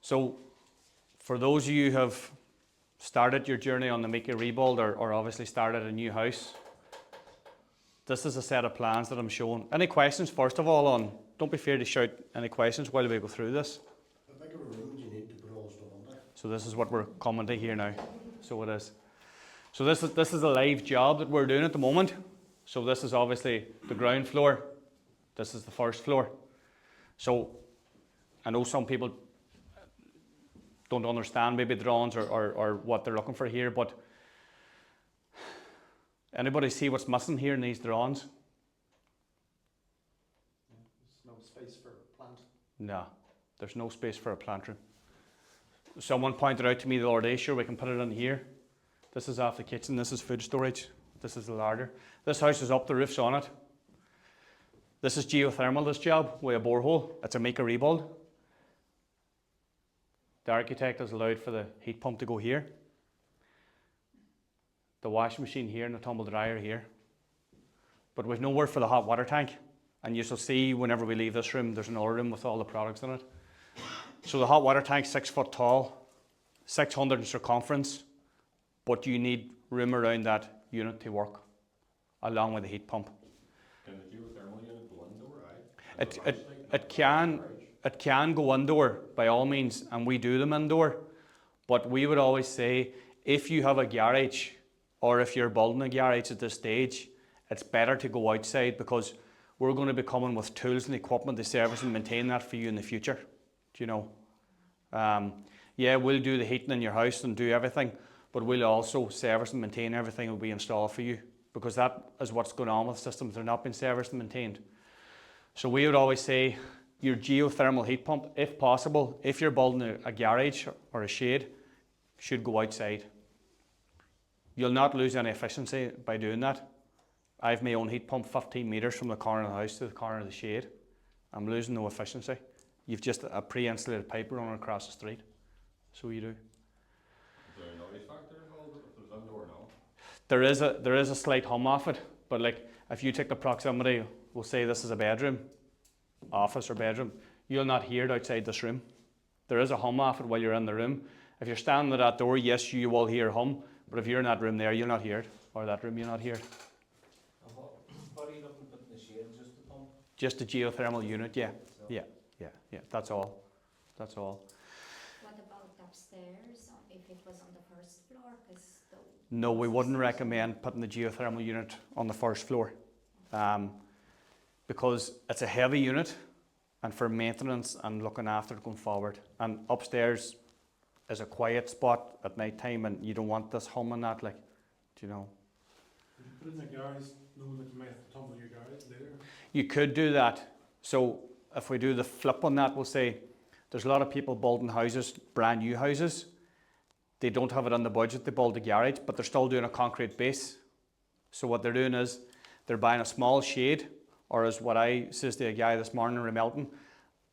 So for those of you who have started your journey on the MICA rebuild or obviously started a new house, this is a set of plans that I'm showing. Any questions first of all on, don't be afraid to shout any questions while we go through this. How big of a room do you need to put all the stuff under? So this is what we're coming to here now. So it is. So this is a live job that we're doing at the moment. So this is obviously the ground floor. This is the first floor. So I know some people don't understand maybe the drawings or what they're looking for here, but anybody see what's missing here in these drawings? There's no space for a plant. No, there's no space for a plant room. Someone pointed out to me the other day, sure, we can put it in here. This is off the kitchen, this is food storage, this is the larder. This house is up, the roof's on it. This is geothermal, this job, with a borehole. It's a MICA rebuild. The architect has allowed for the heat pump to go here. The washing machine here and the tumble dryer here. But we've nowhere for the hot water tank. And you shall see whenever we leave this room, there's another room with all the products in it. So the hot water tank's 6 foot tall, 600 in circumference, but you need room around that unit to work, along with the heat pump. Can the geothermal unit go indoor, It can go indoor by all means, and we do them indoor. But we would always say, if you have a garage, or if you're building a garage at this stage, it's better to go outside, because we're going to be coming with tools and equipment to service and maintain that for you in the future. Do you know? Yeah, we'll do the heating in your house and do everything, but we'll also service and maintain everything that we install for you, because that is what's going on with systems. They're not being serviced and maintained. So we would always say your geothermal heat pump, if possible, if you're building a garage or a shade, should go outside. You'll not lose any efficiency by doing that. I have my own heat pump 15 metres from the corner of the house to the corner of the shade. I'm losing no efficiency. You've just a pre-insulated pipe running across the street. So you do. Is there a noise factor involved if there's indoor now? There is a slight hum off it, but like if you take the proximity, we'll say this is a bedroom, office or bedroom, you'll not hear it outside this room. There is a hum off it while you're in the room. If you're standing at that door, yes, you will hear hum, but if you're in that room there, you'll not hear it, or that room, you'll not hear it. And what are you looking to put in the shade? Just the pump? Just a geothermal unit, yeah. Yeah, that's all. That's all. What about upstairs, if it was on the first floor? No, we wouldn't recommend putting the geothermal unit on the first floor, because it's a heavy unit, and for maintenance and looking after it going forward. And upstairs is a quiet spot at night time, and you don't want this hum and that, like, do you know? Could you put it in the garage, knowing that you might have to tumble your garage later? You could do that. So if we do the flip on that, we'll say there's a lot of people building houses, brand new houses. They don't have it on the budget to build a garage, but they're still doing a concrete base. So what they're doing is they're buying a small shade, or as what I says to a guy this morning in Remelton,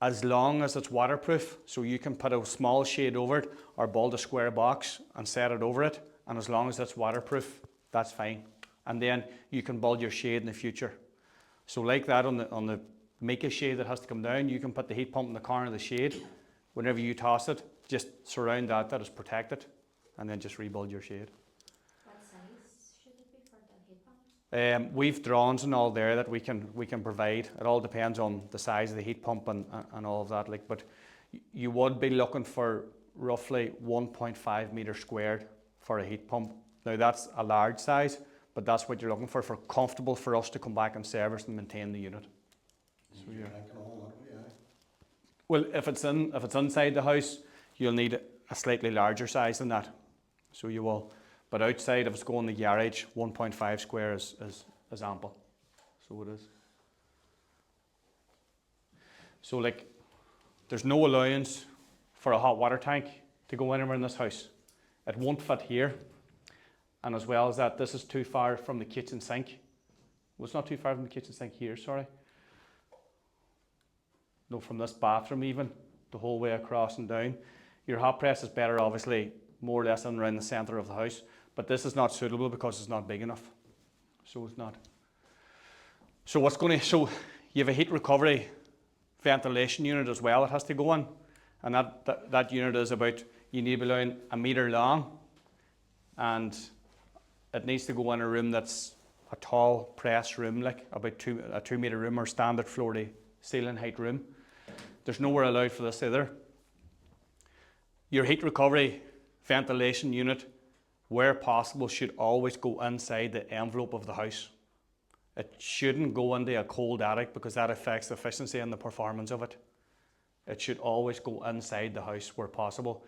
as long as it's waterproof, so you can put a small shade over it or build a square box and set it over it, and as long as it's waterproof, that's fine. And then you can build your shade in the future. So like that on the MICA shade that has to come down, you can put the heat pump in the corner of the shade. Whenever you toss it, just surround that is protected, and then just rebuild your shade. What size should it be for the heat pump? We've drawings and all there that we can provide. It all depends on the size of the heat pump and all of that. Like, but you would be looking for roughly 1.5 metres squared for a heat pump. Now that's a large size, but that's what you're looking for comfortable for us to come back and service and maintain the unit. So yeah. Well, if it's inside the house, you'll need a slightly larger size than that. So you will. But outside, if it's going in the garage, 1.5 square is ample. So it is. So like, there's no allowance for a hot water tank to go anywhere in this house. It won't fit here. And as well as that, this is too far from the kitchen sink. Well, it's not too far from the kitchen sink here, sorry. No, from this bathroom even, the whole way across and down. Your hot press is better, obviously, more or less in around the centre of the house. But this is not suitable because it's not big enough. So it's not. So you have a heat recovery ventilation unit as well. It has to go in. And that unit is about, you need to be around a metre long, and it needs to go in a room that's a tall press room, like about a 2 metre room or standard floor to ceiling height room. There's nowhere allowed for this either. Your heat recovery ventilation unit, where possible, should always go inside the envelope of the house. It shouldn't go into a cold attic because that affects the efficiency and the performance of it. It should always go inside the house where possible,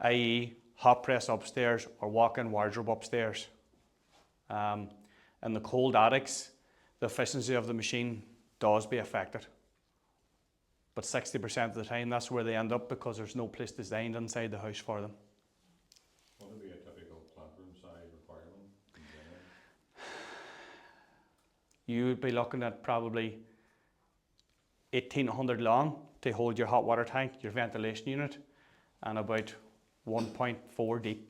i.e. hot press upstairs or walk-in wardrobe upstairs. In the cold attics, the efficiency of the machine does be affected. But 60% of the time, that's where they end up because there's no place designed inside the house for them. What would be a typical plant room size requirement in general? You would be looking at probably 1800 long to hold your hot water tank, your ventilation unit, and about 1.4 deep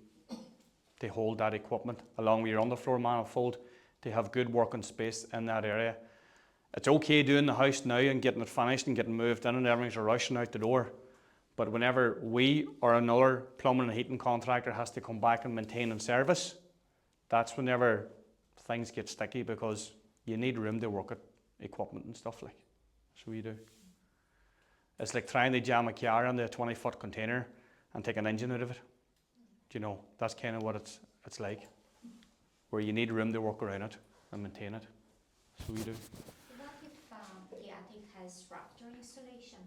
to hold that equipment, along with your underfloor manifold, to have good working space in that area. It's okay doing the house now and getting it finished and getting moved in and everything's rushing out the door. But whenever we or another plumbing and heating contractor has to come back and maintain and service, that's whenever things get sticky because you need room to work at equipment and stuff like. So you do. It's like trying to jam a car into a 20-foot container and take an engine out of it. Do you know, that's kind of what it's like, where you need room to work around it and maintain it. So we do. What if the attic has rafter insulation?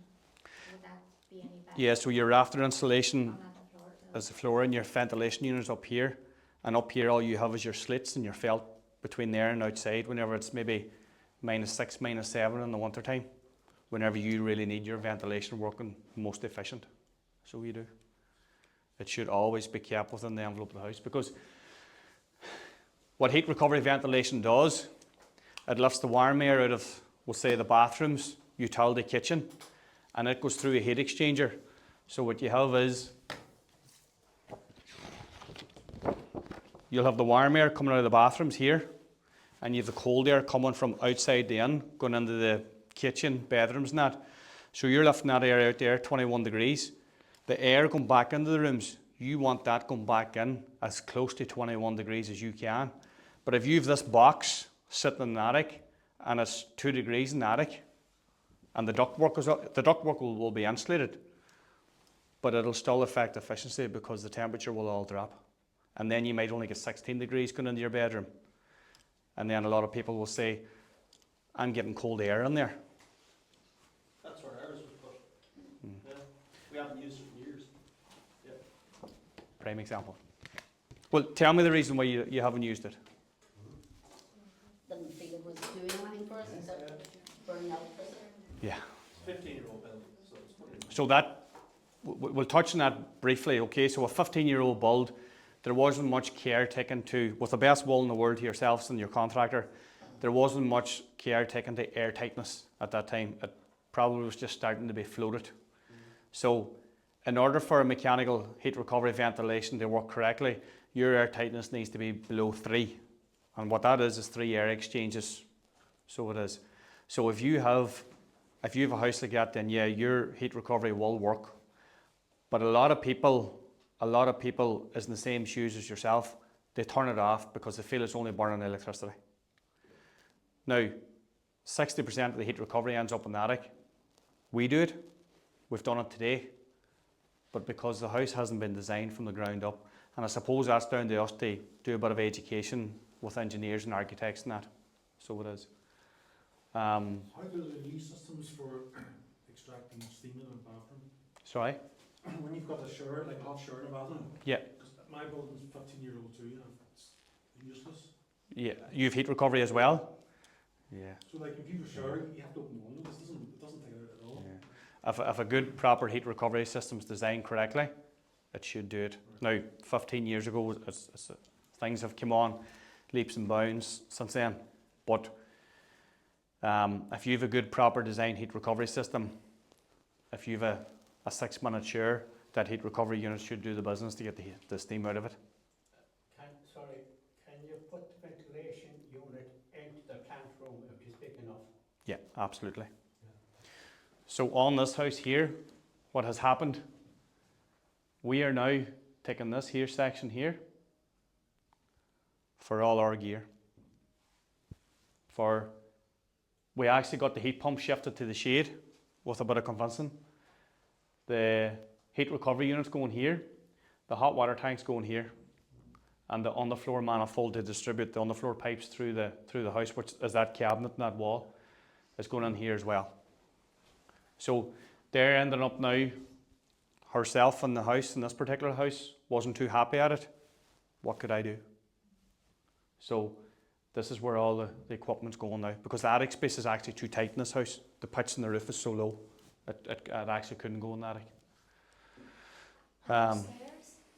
Would that be any better? Yeah, so your rafter insulation On the floor? is the floor and your ventilation unit is up here. And up here all you have is your slits and your felt between there and outside whenever it's maybe -6, -7 in the winter time. Whenever you really need your ventilation working most efficient. So we do. It should always be kept within the envelope of the house because what heat recovery ventilation does, it lifts the warm air out of, we'll say, the bathrooms, utility kitchen, and it goes through a heat exchanger. So what you have is, you'll have the warm air coming out of the bathrooms here, and you have the cold air coming from outside the in, going into the kitchen, bedrooms and that. So you're lifting that air out there, 21 degrees. The air going back into the rooms, you want that going back in as close to 21 degrees as you can. But if you have this box sitting in the attic and it's 2 degrees in the attic and the ductwork will be insulated, but it'll still affect efficiency because the temperature will all drop. And then you might only get 16 degrees going into your bedroom. And then a lot of people will say, I'm getting cold air in there. That's where ours was put. Yeah. We haven't used it in years. Yeah. Prime example. Well, tell me the reason why you haven't used it. Didn't feel it was doing anything for us except burning out for us. Yeah. 15-year-old building, so it's pretty. So that, we'll touch on that briefly, okay? So a 15-year-old build, there wasn't much care taken to, with the best will in the world to yourselves and your contractor, there wasn't much care taken to air tightness at that time. It probably was just starting to be floated. So in order for a mechanical heat recovery ventilation to work correctly, your air tightness needs to be below 3. And what that is 3 air exchanges. So it is. So if you have a house like that, then yeah, your heat recovery will work. But a lot of people is in the same shoes as yourself. They turn it off because they feel it's only burning electricity. Now, 60% of the heat recovery ends up in the attic. We do it. We've done it today. But because the house hasn't been designed from the ground up, and I suppose that's down to us to do a bit of education with engineers and architects and that. So it is. How good are the new systems for extracting steam in a bathroom? Sorry? When you've got a shower, like a hot shower in a bathroom? Yeah. Because my building's 15-year-old too, and it's useless. Yeah. You have heat recovery as well? Yeah. So like if you have a shower, you have to open the window. It doesn't take it out at all. Yeah. If a good proper heat recovery system is designed correctly, it should do it. Now, 15 years ago, things have come on leaps and bounds since then. But if you have a good proper design heat recovery system, if you have a 6-minute shower, that heat recovery unit should do the business to get the steam out of it. Can you put the ventilation unit into the plant room if it's big enough? Yeah, absolutely. So on this house here, what has happened, we are now taking this here section here for all our gear. We actually got the heat pump shifted to the shade with a bit of convincing. The heat recovery unit's going here, the hot water tank's going here, and the underfloor manifold to distribute the underfloor pipes through the house, which is that cabinet and that wall, is going in here as well. So they're ending up now, herself in the house, in this particular house, wasn't too happy at it. What could I do? So this is where all the equipment's going now, because the attic space is actually too tight in this house. The pitch in the roof is so low, it actually couldn't go in the attic. Upstairs,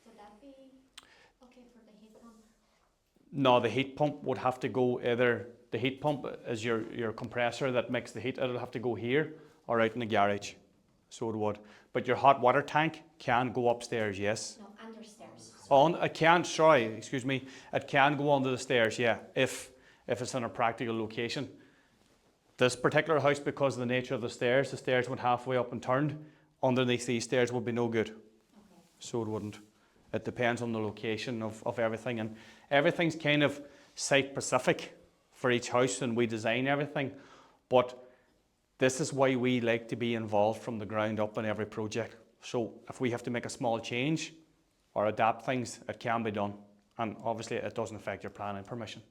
would that be okay for the heat pump? No, the heat pump would have to go either, the heat pump is your compressor that makes the heat, it'll have to go here or out in the garage. So it would. But your hot water tank can go upstairs, yes. No, understairs. It can, sorry, excuse me, it can go onto the stairs, yeah, if it's in a practical location. This particular house, because of the nature of the stairs went halfway up and turned, underneath these stairs would be no good. Okay. So it wouldn't. It depends on the location of everything, and everything's kind of site specific for each house, and we design everything. But this is why we like to be involved from the ground up in every project. So if we have to make a small change or adapt things, it can be done. And obviously it doesn't affect your planning permission.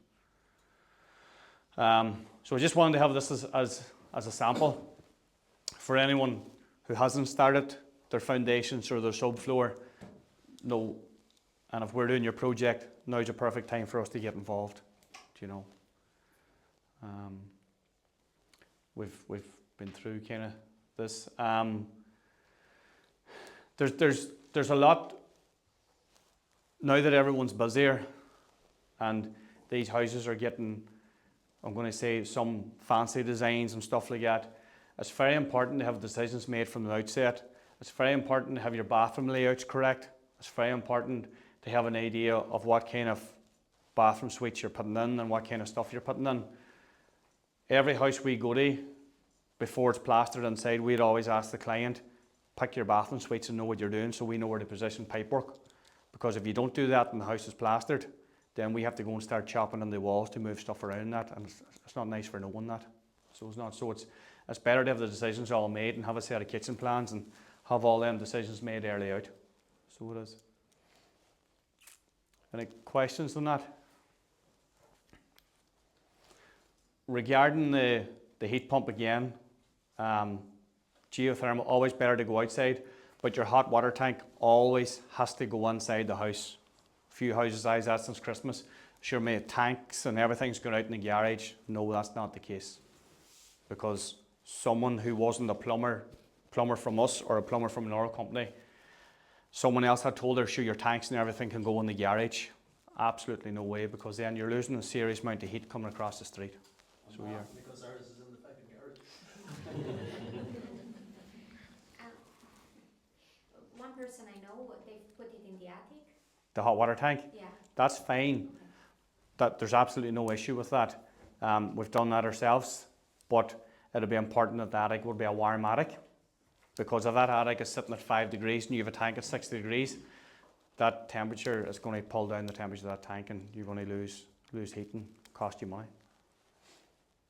So I just wanted to have this as a sample for anyone who hasn't started their foundations or their subfloor. No, and if we're doing your project, now's a perfect time for us to get involved. You know, we've been through kind of this. There's a lot now that everyone's busier, and these houses are getting, I'm going to say, some fancy designs and stuff like that. It's very important to have decisions made from the outset. It's very important to have your bathroom layouts correct. It's very important to have an idea of what kind of bathroom suites you're putting in and what kind of stuff you're putting in. Every house we go to, before it's plastered inside, we'd always ask the client, pick your bathroom suites and know what you're doing, so we know where to position pipework. Because if you don't do that and the house is plastered, then we have to go and start chopping in the walls to move stuff around that, and it's not nice for no one that. So it's not. So it's better to have the decisions all made and have a set of kitchen plans and have all them decisions made early out. So it is. Any questions on that? Regarding the heat pump again, geothermal, always better to go outside, but your hot water tank always has to go inside the house. A few houses I've had since Christmas, sure, my tanks and everything's going out in the garage. No, that's not the case. Because someone who wasn't a plumber from us or a plumber from another company, someone else had told her, sure, your tanks and everything can go in the garage. Absolutely no way, because then you're losing a serious amount of heat coming across the street. So yeah. Because ours is in the fucking garage. One person I know, they put it in the attic. The hot water tank? Yeah. That's fine. Okay. There's absolutely no issue with that. We've done that ourselves, but it'll be important that the attic would be a warm attic, because if that attic is sitting at 5 degrees and you have a tank at 60 degrees, that temperature is going to pull down the temperature of that tank, and you're going to lose heat and cost you money.